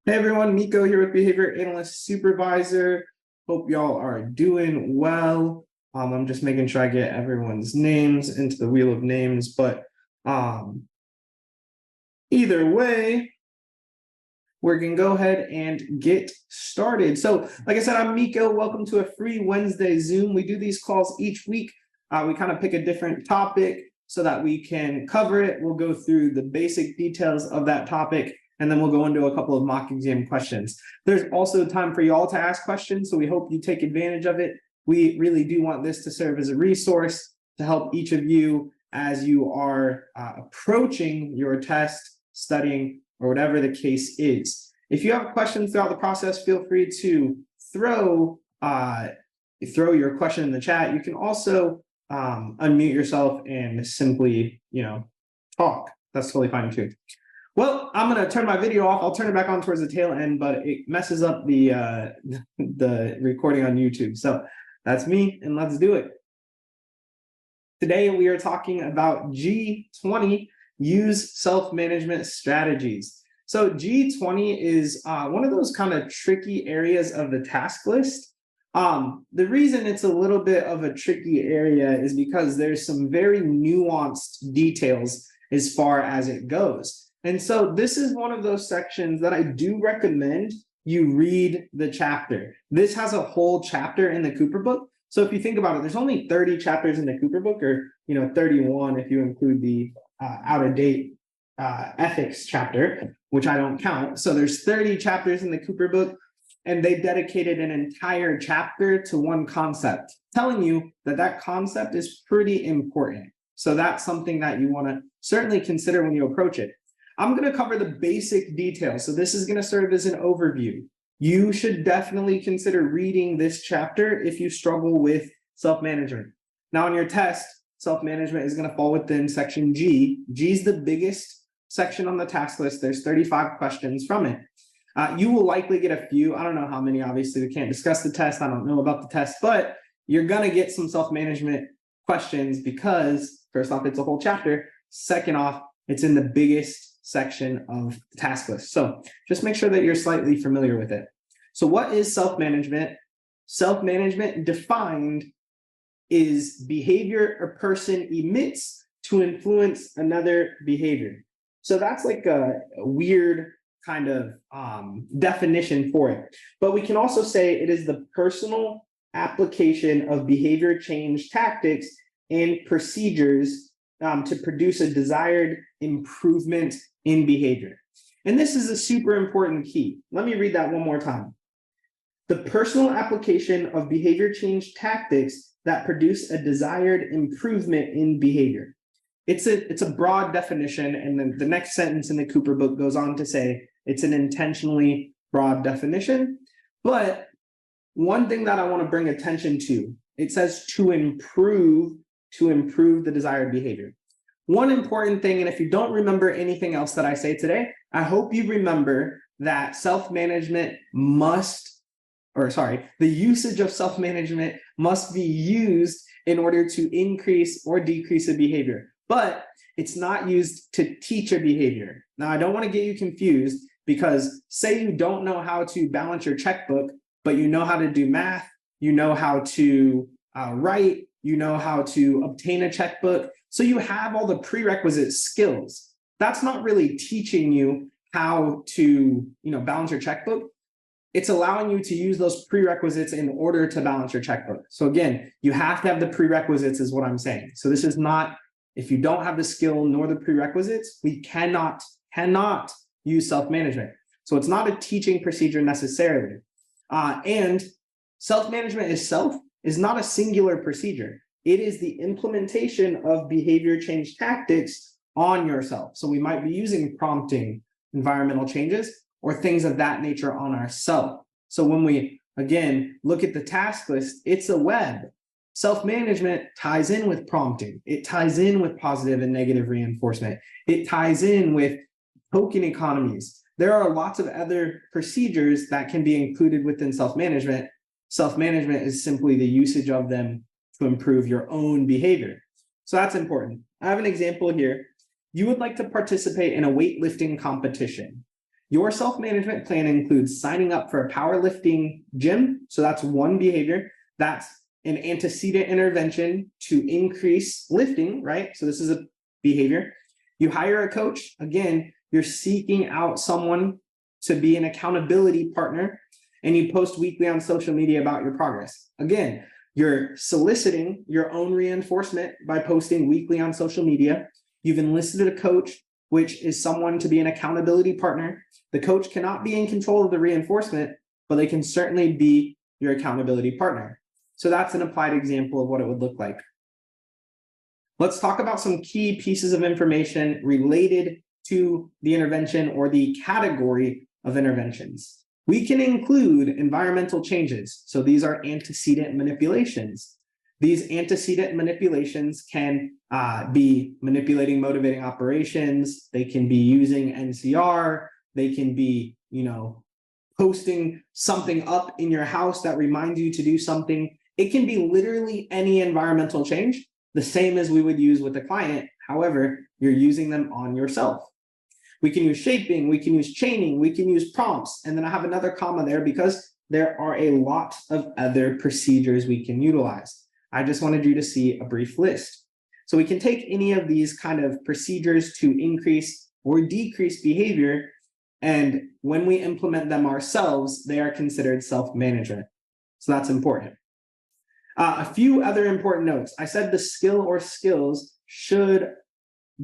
Hey everyone, Nico here with Behavior Analyst Supervisor. Hope y'all are doing well. I'm just making sure I get everyone's names into the wheel of names, but either way, we're gonna go ahead and get started. So, like I said, I'm Miko. Welcome to a free Wednesday Zoom. We do these calls each week. We kind of pick a different topic so that we can cover it. We'll go through the basic details of that topic, and then we'll go into a couple of mock exam questions. There's also time for y'all to ask questions, so we hope you take advantage of it. We really do want this to serve as a resource to help each of you as you are approaching your test, studying, or whatever the case is. If you have questions throughout the process, feel free to throw your question in the chat. You can also unmute yourself and simply, talk. That's totally fine too. Well, I'm going to turn my video off. I'll turn it back on towards the tail end, but it messes up the recording on YouTube. So that's me, and let's do it. Today, we are talking about G20, use self-management strategies. So G20 is one of those kind of tricky areas of the task list. The reason it's a little bit of a tricky area is because there's some very nuanced details as far as it goes. And so this is one of those sections that I do recommend you read the chapter. This has a whole chapter in the Cooper book. So if you think about it, there's only 30 chapters in the Cooper book, or 31 if you include the out-of-date ethics chapter, which I don't count. So there's 30 chapters in the Cooper book, and they dedicated an entire chapter to one concept, telling you that that concept is pretty important. So that's something that you want to certainly consider when you approach it. I'm going to cover the basic details. So this is going to serve as an overview. You should definitely consider reading this chapter if you struggle with self-management. Now on your test, self-management is going to fall within section G. G is the biggest section on the task list. There's 35 questions from it. You will likely get a few. I don't know how many, obviously we can't discuss the test. I don't know about the test, but you're going to get some self-management questions because first off, it's a whole chapter. Second off, it's in the biggest section of the task list. So just make sure that you're slightly familiar with it. So what is self-management? Self-management defined is behavior a person emits to influence another behavior. So that's like a weird kind of definition for it. But we can also say it is the personal application of behavior change tactics and procedures to produce a desired improvement in behavior. And this is a super important key. Let me read that one more time. The personal application of behavior change tactics that produce a desired improvement in behavior. It's a broad definition, and then the next sentence in the Cooper book goes on to say it's an intentionally broad definition. But one thing that I want to bring attention to, it says to improve the desired behavior. One important thing, and if you don't remember anything else that I say today, I hope you remember that the usage of self-management must be used in order to increase or decrease a behavior, but it's not used to teach a behavior. Now, I don't want to get you confused, because say you don't know how to balance your checkbook, but you know how to do math, you know how to write, you know how to obtain a checkbook. So you have all the prerequisite skills. That's not really teaching you how to, balance your checkbook. It's allowing you to use those prerequisites in order to balance your checkbook. So again, you have to have the prerequisites is what I'm saying. So this is not, if you don't have the skill nor the prerequisites, we cannot use self-management. So it's not a teaching procedure necessarily. And self-management itself is not a singular procedure. It is the implementation of behavior change tactics on yourself. So we might be using prompting, environmental changes, or things of that nature on ourselves. So when we, again, look at the task list, it's a web. Self-management ties in with prompting. It ties in with positive and negative reinforcement. It ties in with token economies. There are lots of other procedures that can be included within self-management. Self-management is simply the usage of them to improve your own behavior. So that's important. I have an example here. You would like to participate in a weightlifting competition. Your self-management plan includes signing up for a powerlifting gym. So that's one behavior. That's an antecedent intervention to increase lifting, right? So this is a behavior. You hire a coach. Again, you're seeking out someone to be an accountability partner, and you post weekly on social media about your progress. Again, you're soliciting your own reinforcement by posting weekly on social media. You've enlisted a coach, which is someone to be an accountability partner. The coach cannot be in control of the reinforcement, but they can certainly be your accountability partner. So that's an applied example of what it would look like. Let's talk about some key pieces of information related to the intervention or the category of interventions. We can include environmental changes. So these are antecedent manipulations. These antecedent manipulations can be manipulating motivating operations. They can be using NCR. They can be, posting something up in your house that reminds you to do something. It can be literally any environmental change, the same as we would use with a client. However, you're using them on yourself. We can use shaping, we can use chaining, we can use prompts. And then I have another comma there because there are a lot of other procedures we can utilize. I just wanted you to see a brief list. So we can take any of these kind of procedures to increase or decrease behavior. And when we implement them ourselves, they are considered self-management. So that's important. A few other important notes. I said the skill or skills should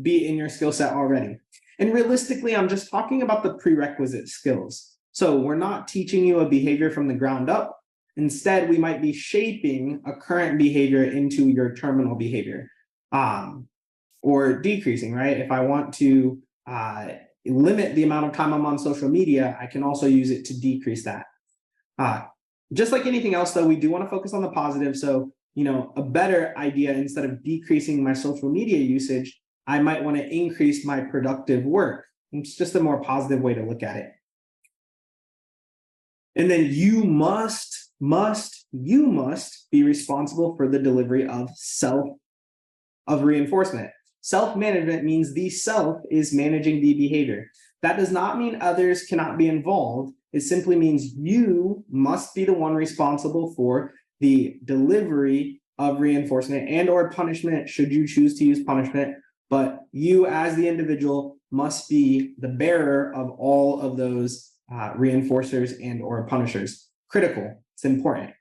be in your skill set already. And realistically, I'm just talking about the prerequisite skills. So we're not teaching you a behavior from the ground up. Instead, we might be shaping a current behavior into your terminal behavior, or decreasing, right? If I want to limit the amount of time I'm on social media, I can also use it to decrease that. Just like anything else, though, we do want to focus on the positive. So, a better idea, instead of decreasing my social media usage, I might want to increase my productive work. It's just a more positive way to look at it. And then you must be responsible for the delivery of reinforcement. Self-management means the self is managing the behavior. That does not mean others cannot be involved. It simply means you must be the one responsible for the delivery of reinforcement and or punishment, should you choose to use punishment. But you as the individual must be the bearer of all of those reinforcers and or punishers. Critical. It's important.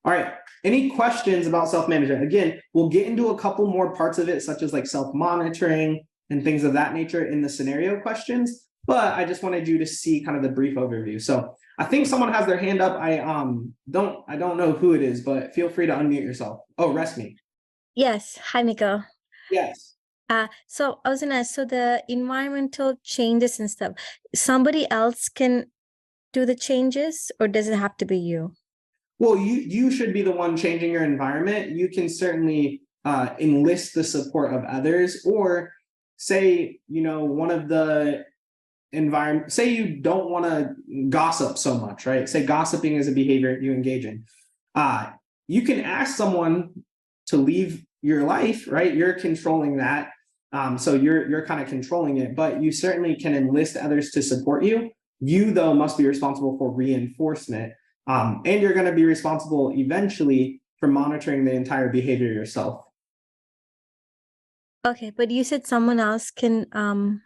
All right. Any questions about self-management? Again, we'll get into a couple more parts of it, such as like self-monitoring and things of that nature in the scenario questions. But I just wanted you to see kind of the brief overview. So I think someone has their hand up. I don't know who it is, but feel free to unmute yourself. Oh, Resmi. Yes. Hi, Miko. Yes. So I was gonna ask, so the environmental changes and stuff, somebody else can do the changes, or does it have to be you? Well, you should be the one changing your environment. You can certainly enlist the support of others, or say, one of the environment, say you don't want to gossip so much, right? Say gossiping is a behavior you engage in. You can ask someone to leave your life, right? You're controlling that. So you're kind of controlling it, but you certainly can enlist others to support you. You, though, must be responsible for reinforcement. And you're going to be responsible eventually for monitoring the entire behavior yourself. Okay, but you said someone else can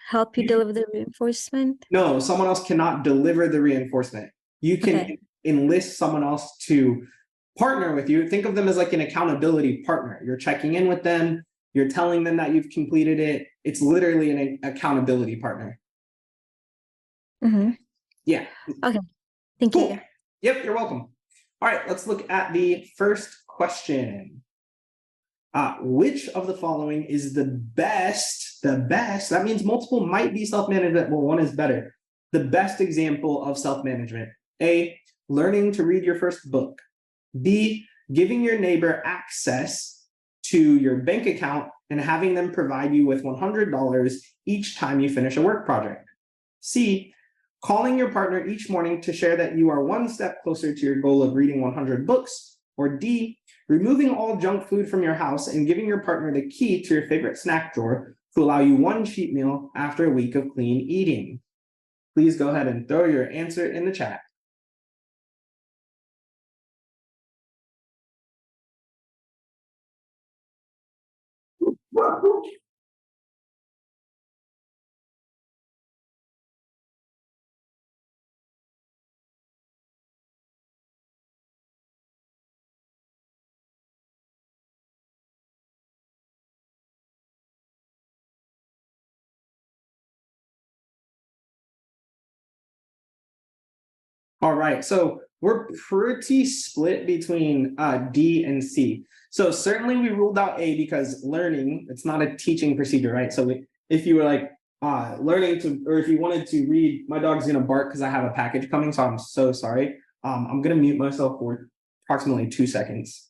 help you deliver the reinforcement? No, someone else cannot deliver the reinforcement. You can enlist someone else to partner with you. Think of them as like an accountability partner. You're checking in with them. You're telling them that you've completed it. It's literally an accountability partner. Mm-hmm. Yeah. Okay. Thank you. Yep, you're welcome. All right, let's look at the first question. Which of the following is the best? That means multiple might be self-management, but one is better. The best example of self-management. A, learning to read your first book. B, giving your neighbor access to your bank account and having them provide you with $100 each time you finish a work project. C, calling your partner each morning to share that you are one step closer to your goal of reading 100 books. Or D, removing all junk food from your house and giving your partner the key to your favorite snack drawer to allow you one cheat meal after a week of clean eating. please go ahead and throw your answer in the chat. All right, so we're pretty split between D and C. So certainly we ruled out A because learning, it's not a teaching procedure, right? So if you were like learning to, or if you wanted to read, my dog's gonna bark because I have a package coming, so I'm so sorry. I'm gonna mute myself for approximately 2 seconds.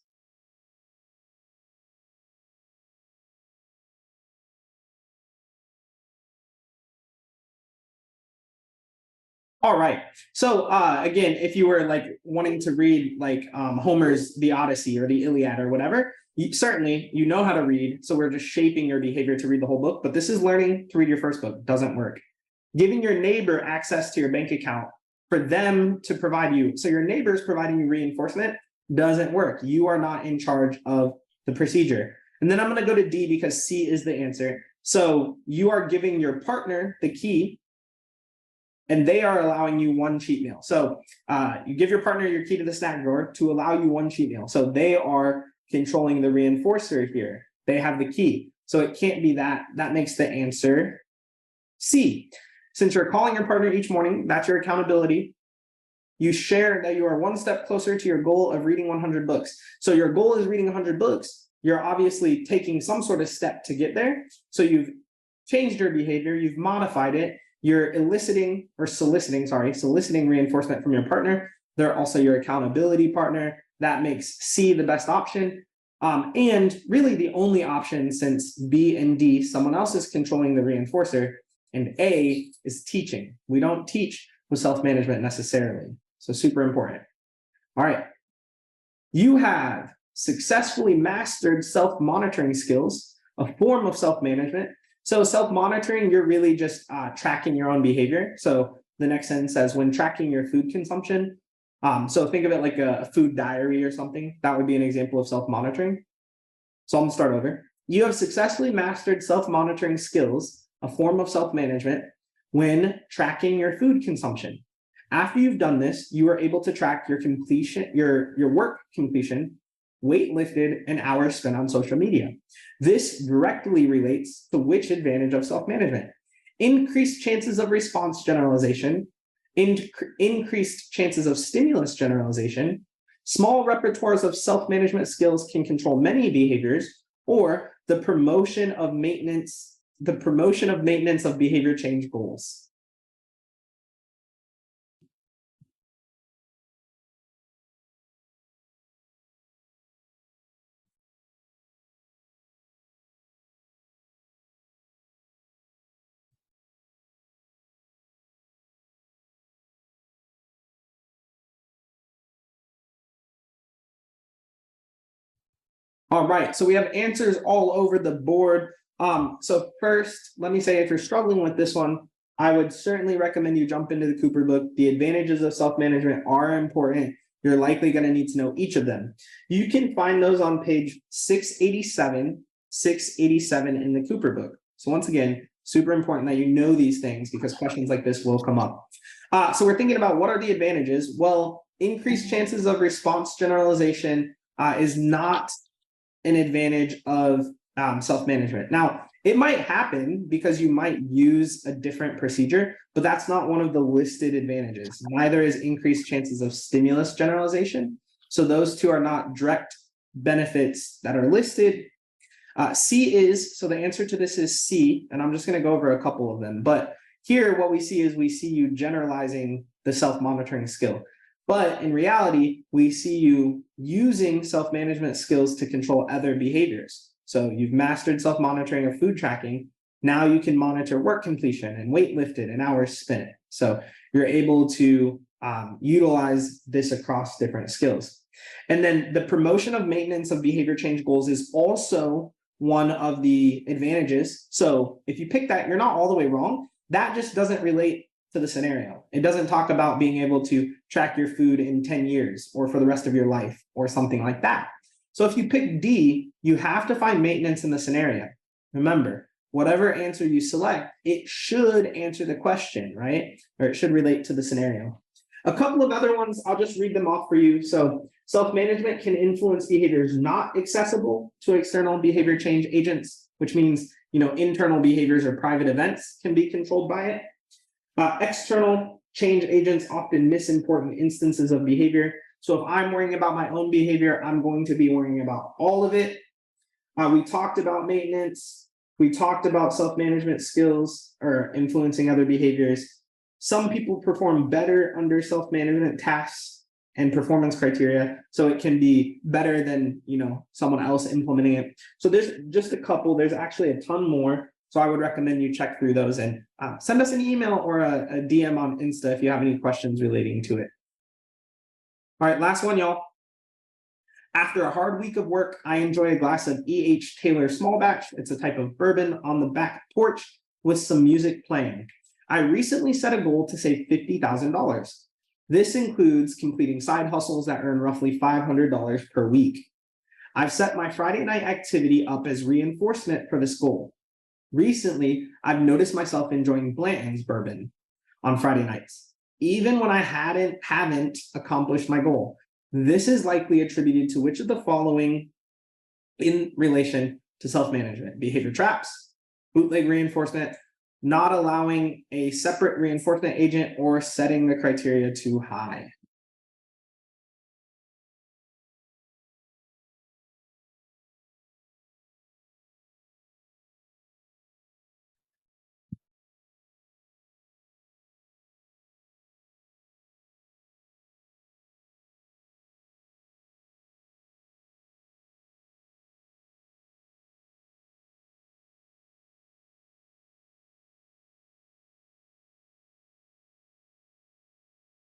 All right. So again, if you were like wanting to read like Homer's The Odyssey or the Iliad or whatever, certainly you know how to read. So we're just shaping your behavior to read the whole book. But this is learning to read your first book. Doesn't work. Giving your neighbor access to your bank account for them to provide you. So your neighbor is providing you reinforcement. Doesn't work. You are not in charge of the procedure. And then I'm going to go to D because C is the answer. So you are giving your partner the key, and they are allowing you one cheat meal. So you give your partner your key to the snack drawer to allow you one cheat meal. So they are controlling the reinforcer here. They have the key. So it can't be that. That makes the answer C. Since you're calling your partner each morning, that's your accountability. You share that you are one step closer to your goal of reading 100 books. So your goal is reading 100 books. You're obviously taking some sort of step to get there. So you've changed your behavior, you've modified it. You're soliciting reinforcement from your partner. They're also your accountability partner. That makes C the best option. And really the only option, since B and D, someone else is controlling the reinforcer, and A is teaching. We don't teach with self-management necessarily. So super important. All right. You have successfully mastered self-monitoring skills, a form of self-management. So self-monitoring, you're really just tracking your own behavior. So the next sentence says, when tracking your food consumption. So think of it like a food diary or something. That would be an example of self-monitoring. So I'm gonna start over. You have successfully mastered self-monitoring skills, a form of self-management, when tracking your food consumption. After you've done this, you are able to track your completion, your work completion, weight lifted, and hours spent on social media. This directly relates to which advantage of self-management? Increased chances of response generalization, increased chances of stimulus generalization. Small repertoires of self-management skills can control many behaviors, or the promotion of maintenance of behavior change goals. All right, so we have answers all over the board. So first, let me say, if you're struggling with this one, I would certainly recommend you jump into the Cooper book. The advantages of self-management are important. You're likely going to need to know each of them. You can find those on page 687 in the Cooper book. So once again, super important that you know these things because questions like this will come up. So we're thinking about what are the advantages? Well, increased chances of response generalization is not an advantage of self-management. Now, it might happen because you might use a different procedure, but that's not one of the listed advantages. Neither is increased chances of stimulus generalization. So those two are not direct benefits that are listed. C is, so the answer to this is C, and I'm just going to go over a couple of them. But here, what we see is we see you generalizing the self-monitoring skill. But in reality, we see you using self-management skills to control other behaviors. So you've mastered self-monitoring or food tracking. Now you can monitor work completion and weight lifted and hours spent. So you're able to utilize this across different skills. And then the promotion of maintenance of behavior change goals is also one of the advantages. So if you pick that, you're not all the way wrong. That just doesn't relate to the scenario. It doesn't talk about being able to track your food in 10 years or for the rest of your life or something like that. So if you pick D, you have to find maintenance in the scenario. Remember, whatever answer you select, it should answer the question, right? Or it should relate to the scenario. A couple of other ones, I'll just read them off for you. So self-management can influence behaviors not accessible to external behavior change agents, which means, internal behaviors or private events can be controlled by it. External change agents often miss important instances of behavior. So if I'm worrying about my own behavior, I'm going to be worrying about all of it. We talked about maintenance. We talked about self-management skills or influencing other behaviors. Some people perform better under self-management tasks and performance criteria, so it can be better than someone else implementing it. So there's just a couple. There's actually a ton more. So I would recommend you check through those and send us an email or a DM on Insta if you have any questions relating to it. All right, last one, y'all. After a hard week of work, I enjoy a glass of E.H. Taylor Small Batch. It's a type of bourbon on the back porch with some music playing. I recently set a goal to save $50,000. This includes completing side hustles that earn roughly $500 per week. I've set my Friday night activity up as reinforcement for this goal. Recently, I've noticed myself enjoying Blanton's bourbon on Friday nights, even when I haven't accomplished my goal. This is likely attributed to which of the following in relation to self-management: behavior traps, bootleg reinforcement, not allowing a separate reinforcement agent, or setting the criteria too high.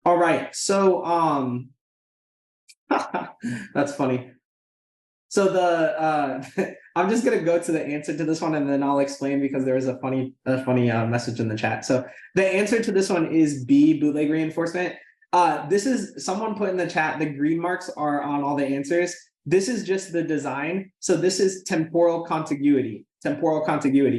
All right, so that's funny. So I'm just gonna go to the answer to this one and then I'll explain, because there was a funny message in the chat. So the answer to this one is B, bootleg reinforcement. This is someone put in the chat, the green marks are on all the answers. This is just the design. So this is temporal contiguity,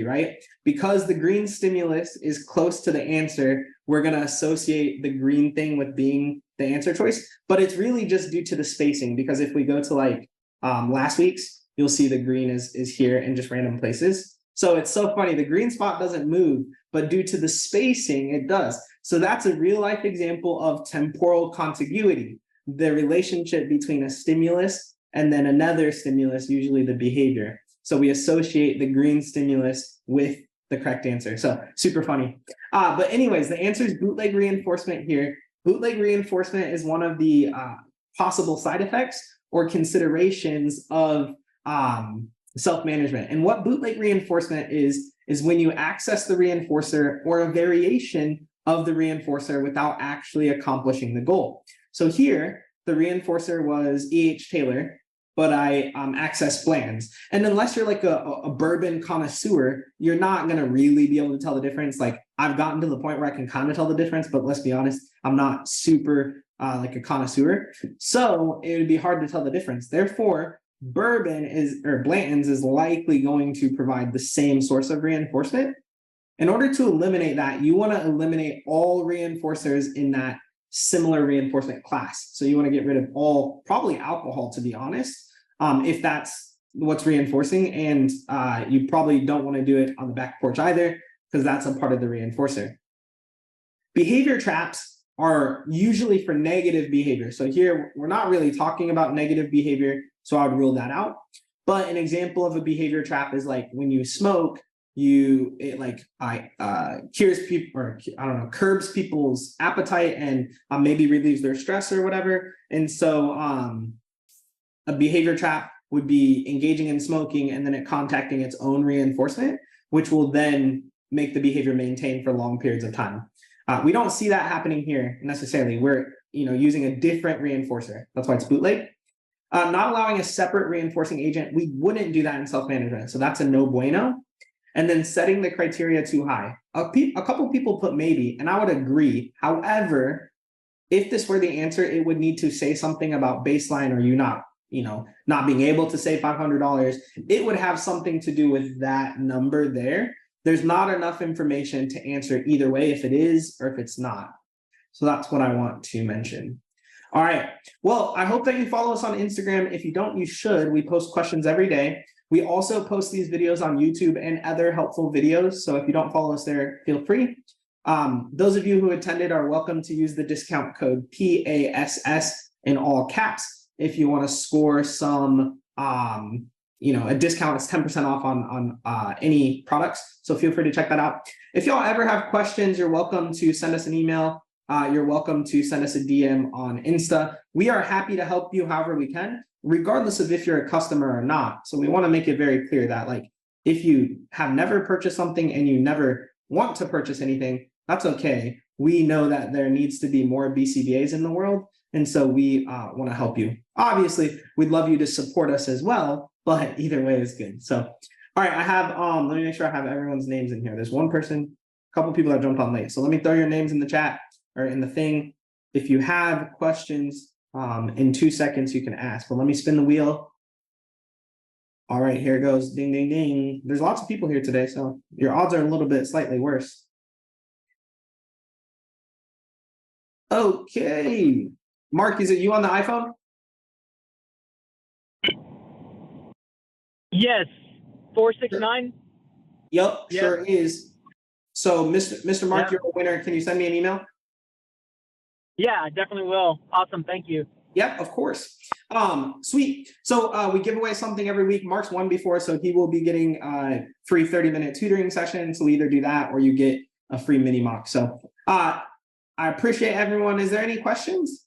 right? Because the green stimulus is close to the answer, we're going to associate the green thing with being the answer choice, but it's really just due to the spacing, because if we go to like last week's, you'll see the green is here in just random places. So it's so funny, the green spot doesn't move, but due to the spacing, it does. So that's a real life example of temporal contiguity, the relationship between a stimulus and then another stimulus, usually the behavior. So we associate the green stimulus with the correct answer. So super funny. But anyways, the answer is bootleg reinforcement here. Bootleg reinforcement is one of the possible side effects or considerations of self-management. And what bootleg reinforcement is when you access the reinforcer or a variation of the reinforcer without actually accomplishing the goal. So here, the reinforcer was E.H. Taylor, but I access Bland's. And unless you're like a bourbon connoisseur, you're not gonna really be able to tell the difference. Like I've gotten to the point where I can kind of tell the difference, but let's be honest, I'm not super like a connoisseur. So it would be hard to tell the difference. Therefore, Blanton's is likely going to provide the same source of reinforcement. In order to eliminate that, you want to eliminate all reinforcers in that similar reinforcement class. So you want to get rid of all, probably alcohol, to be honest, if that's what's reinforcing. And you probably don't want to do it on the back porch either, because that's a part of the reinforcer. Behavior traps are usually for negative behavior. So here, we're not really talking about negative behavior, so I would rule that out. But an example of a behavior trap is like when you smoke, cures people, or I don't know, curbs people's appetite and maybe relieves their stress or whatever. And so a behavior trap would be engaging in smoking and then it contacting its own reinforcement, which will then make the behavior maintain for long periods of time. We don't see that happening here necessarily. We're using a different reinforcer. That's why it's bootleg. Not allowing a separate reinforcing agent, we wouldn't do that in self-management. So that's a no bueno. and then setting the criteria too high. A couple people put maybe, and I would agree. However, if this were the answer, it would need to say something about baseline or you not, not being able to say $500. It would have something to do with that number there. There's not enough information to answer either way if it is or if it's not. So that's what I want to mention. All right. Well, I hope that you follow us on Instagram. If you don't, you should. We post questions every day. We also post these videos on YouTube and other helpful videos. So if you don't follow us there, feel free. Those of you who attended are welcome to use the discount code PASS in all caps if you want to score some, a discount. It's 10% off on any products. So feel free to check that out. If y'all ever have questions, you're welcome to send us an email. You're welcome to send us a DM on Insta. We are happy to help you however we can, regardless of if you're a customer or not. So we want to make it very clear that, like, if you have never purchased something and you never want to purchase anything, that's okay. We know that there needs to be more BCBAs in the world. And so we want to help you. Obviously, we'd love you to support us as well, but either way is good. So, all right, I have, let me make sure I have everyone's names in here. There's one person, a couple people that jumped on late. So let me throw your names in the chat or in the thing. If you have questions, in 2 seconds, you can ask, but let me spin the wheel. All right, here it goes. Ding, ding, ding. There's lots of people here today, so your odds are a little bit slightly worse. Okay. Mark, is it you on the iPhone? Yes. 469? Yep, Yep. sure is. So, Mr. Mark, Yep. you're a winner. Can you send me an email? Yeah, I definitely will. Awesome. Thank you. Yep, of course. Sweet. So we give away something every week. Mark's won before, so he will be getting free 30-minute tutoring session. So either do that or you get a free mini mock. So I appreciate everyone. Is there any questions?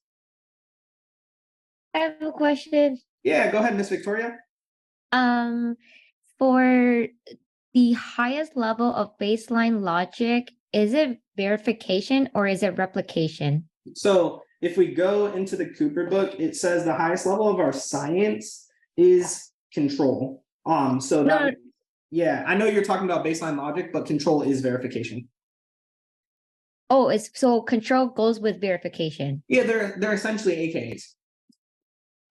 I have a question. Yeah, go ahead, Miss Victoria. For the highest level of baseline logic, is it verification or is it replication? So if we go into the Cooper book, it says the highest level of our science is control. So that No. yeah, I know you're talking about baseline logic, but control is verification. Oh, it's so control goes with verification. Yeah, they're essentially AKAs.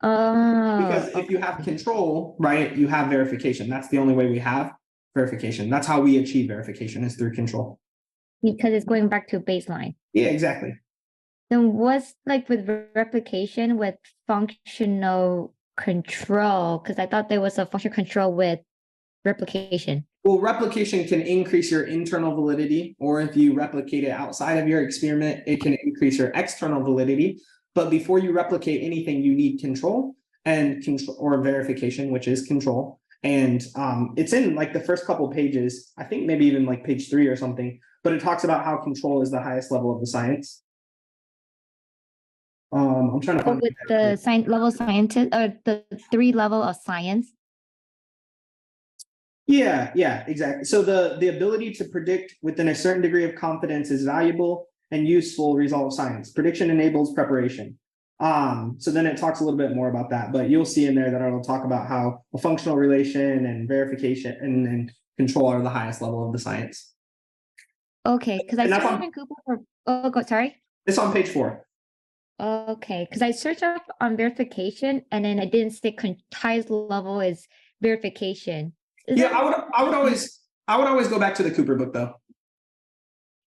Oh, Because if you have control, right, you have verification. That's the only way we have verification. That's how we achieve verification, is through control. because it's going back to baseline. Yeah, exactly. Then what's like with replication with functional control? Because I thought there was a functional control with replication. Well, replication can increase your internal validity, or if you replicate it outside of your experiment, it can increase your external validity. But before you replicate anything, you need control or verification, which is control. And it's in like the first couple pages, I think maybe even like page 3 or something, but it talks about how control is the highest level of the science. I'm trying to Oh, find with the level scientist or the 3 level of science. Yeah, exactly. So the ability to predict within a certain degree of confidence is valuable and useful result of science. Prediction enables preparation. So then it talks a little bit more about that, but you'll see in there that it'll talk about how a functional relation and verification and control are the highest level of the science. Okay, because I And that's searched on- on Google for sorry. It's on page 4. Okay, because I searched up on verification and then I didn't say highest level is verification. Is Yeah, that- I would always go back to the Cooper book though.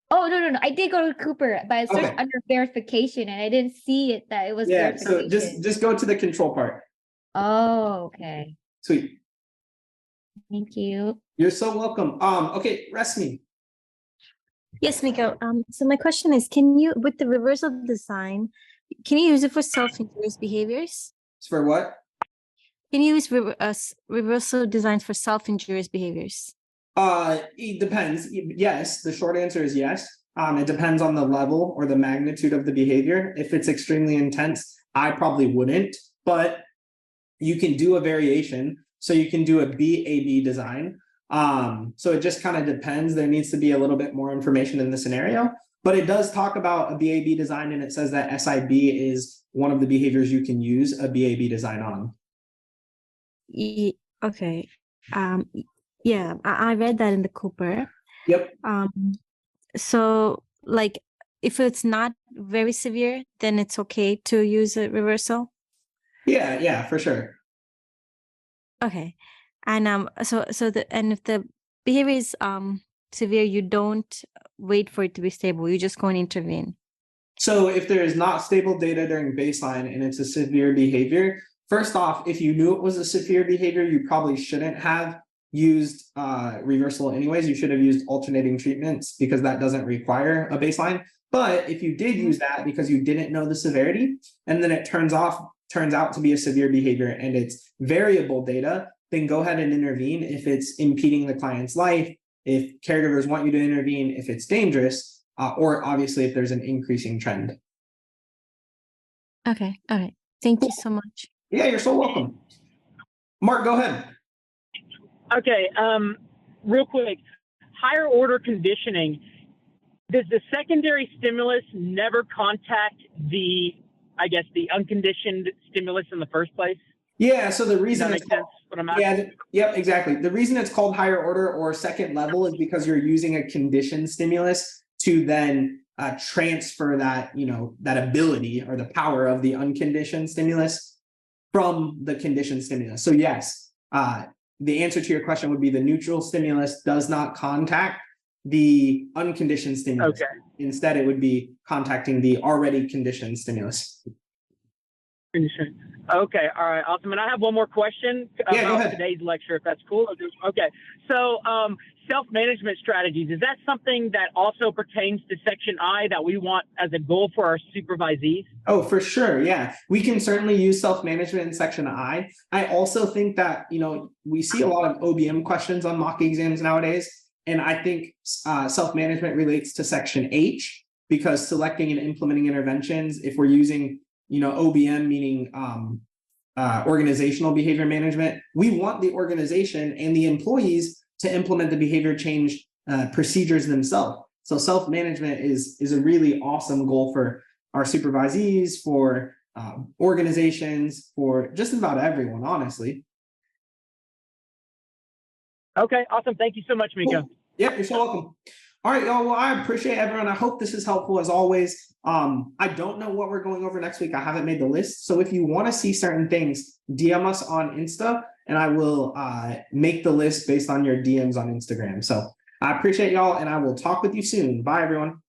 Oh no! I did go to Cooper, but I searched Okay. under verification and I didn't see it that it was Yeah, so verification. just go to the control part. Oh, okay. Sweet. Thank you. You're so welcome. Okay, Resmi. Yes, Miko. So my question is, can you, with the reversal design, can you use it for self-injurious behaviors? It's for what? Can you use reversal designs for self-injurious behaviors? It depends. Yes, the short answer is yes. It depends on the level or the magnitude of the behavior. If it's extremely intense, I probably wouldn't, but you can do a variation. So you can do a BAB design. So it just kind of depends. There needs to be a little bit more information in the scenario, but it does talk about a BAB design, and it says that SIB is one of the behaviors you can use a BAB design on. Okay. Yeah, I read that in the Cooper. Yep. So like if it's not very severe, then it's okay to use a reversal. Yeah, for sure. Okay. And and if the behavior is severe, you don't wait for it to be stable. You just go and intervene. So if there is not stable data during baseline and it's a severe behavior, first off, if you knew it was a severe behavior, you probably shouldn't have used reversal anyways. You should have used alternating treatments because that doesn't require a baseline. But if you did use that because you didn't know the severity, and then it turns out to be a severe behavior and it's variable data, then go ahead and intervene if it's impeding the client's life, if caregivers want you to intervene, if it's dangerous. Or obviously if there's an increasing trend. Okay. All right. Thank you so much. Yeah, you're so welcome. Mark, go ahead. Okay. Real quick, higher order conditioning. Does the secondary stimulus never contact the unconditioned stimulus in the first place? Yeah, so the Does reason that make it's sense? What I'm asking? yep, exactly. The reason it's called higher order or second level is because you're using a conditioned stimulus to then transfer that, that ability or the power of the unconditioned stimulus from the conditioned stimulus. So yes, the answer to your question would be the neutral stimulus does not contact the unconditioned stimulus. Okay. Instead, it would be contacting the already conditioned stimulus. Okay, all right, awesome. And I have one more question Yeah, go about ahead. today's lecture, if that's cool. Okay, so self-management strategies, is that something that also pertains to Section I that we want as a goal for our supervisees? Oh, for sure. Yeah. We can certainly use self-management in Section I. I also think that, we see a lot of OBM questions on mock exams nowadays. And I think self-management relates to Section H because selecting and implementing interventions, if we're using, OBM, meaning organizational behavior management, we want the organization and the employees to implement the behavior change procedures themselves. So self-management is a really awesome goal for our supervisees, for organizations, for just about everyone, honestly. Okay, awesome. Thank you so much, Miko. Cool. Yep, you're so welcome. All right, y'all. Well, I appreciate everyone. I hope this is helpful as always. I don't know what we're going over next week. I haven't made the list. So if you want to see certain things, DM us on Insta and I will make the list based on your DMs on Instagram. So I appreciate y'all and I will talk with you soon. Bye, everyone.